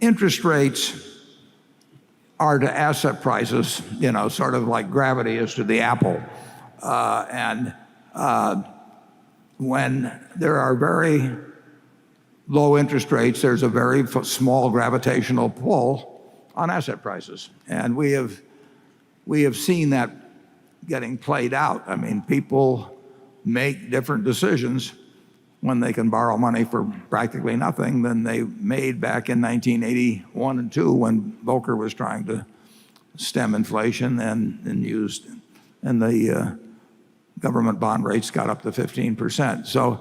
interest rates are to asset prices, sort of like gravity is to the apple. And when there are very low interest rates, there's a very small gravitational pull on asset prices. And we have seen that getting played out. I mean, people make different decisions when they can borrow money for practically nothing than they made back in 1981 and 2 when Volcker was trying to stem inflation and the government bond rates got up to 15%. So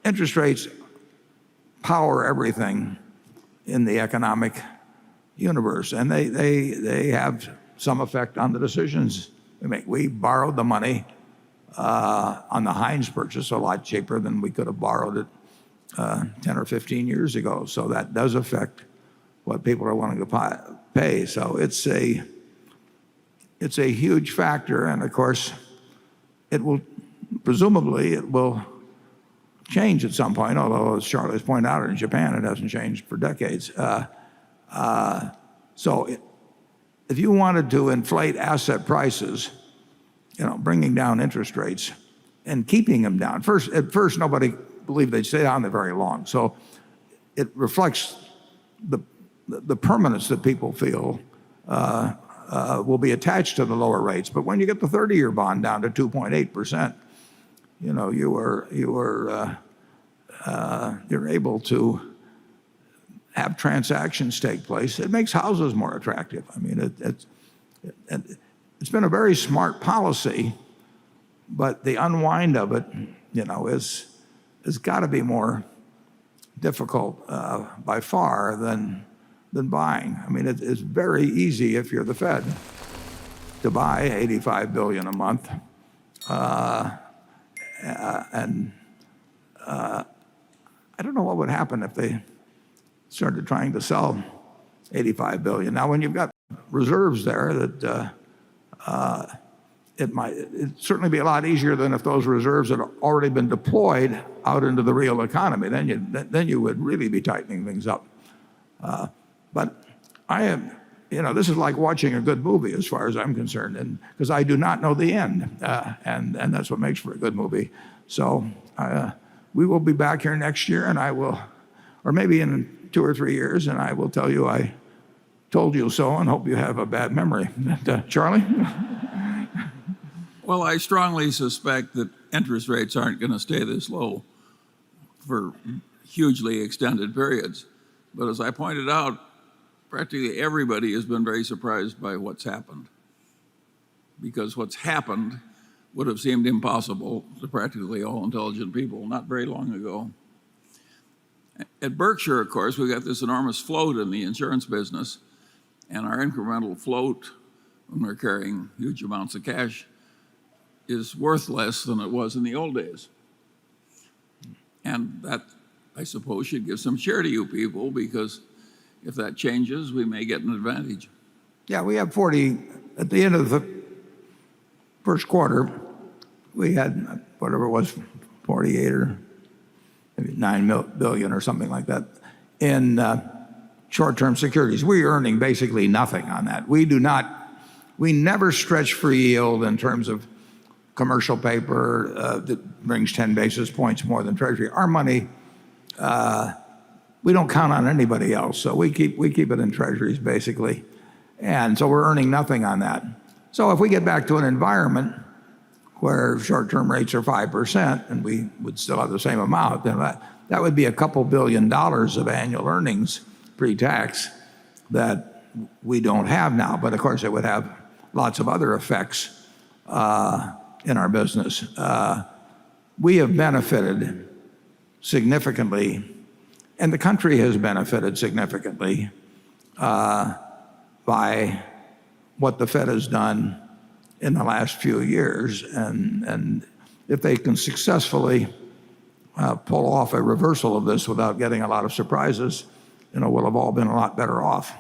interest rates power everything in the economic universe, and they have some effect on the decisions we make. We borrowed the money on the Heinz purchase a lot cheaper than we could have borrowed it 10 or 15 years ago. So that does affect what people are willing to pay. So it's a huge factor, and of course, presumably it will change at some point, although as Charlie's pointed out, in Japan it hasn't changed for decades. So if you wanted to inflate asset prices, bringing down interest rates and keeping them down. At first, nobody believed they'd stay down there very long. So it reflects the permanence that people feel will be attached to the lower rates. But when you get the 30-year bond down to 2.8%, you're able to have transactions take place. It makes houses more attractive. I mean, it's been a very smart policy, but the unwind of it, has got to be more difficult by far than buying. I mean, it's very easy if you're the Fed to buy $85 billion a month, and I don't know what would happen if they started trying to sell $85 billion. Now, when you've got reserves there, that it'd certainly be a lot easier than if those reserves had already been deployed out into the real economy. Then you would really be tightening things up. But this is like watching a good movie as far as I'm concerned, and because I do not know the end, and that's what makes for a good movie. So we will be back here next year, and I will, or maybe in 2 or 3 years, and I will tell you I told you so, and hope you have a bad memory. Charlie? Well, I strongly suspect that interest rates aren't going to stay this low for hugely extended periods. But as I pointed out, practically everybody has been very surprised by what's happened, because what's happened would have seemed impossible to practically all intelligent people not very long ago. At Berkshire, of course, we got this enormous float in the insurance business, and our incremental float, when we're carrying huge amounts of cash, is worth less than it was in the old days. And that, I suppose, should give some cheer to you people, because if that changes, we may get an advantage. Yeah, we have 40, at the end of the first quarter, we had whatever it was, 48 or maybe 9 billion or something like that in short-term securities. We're earning basically nothing on that. We never stretch for yield in terms of commercial paper that brings 10 basis points more than Treasury. Our money, we don't count on anybody else, so we keep it in Treasuries basically, and so we're earning nothing on that. So if we get back to an environment where short-term rates are 5% and we would still have the same amount, then that would be a couple $2 billion of annual earnings pre-tax that we don't have now. But of course, it would have lots of other effects in our business. We have benefited significantly, and the country has benefited significantly by what the Fed has done in the last few years. And if they can successfully pull off a reversal of this without getting a lot of surprises, we'll have all been a lot better off.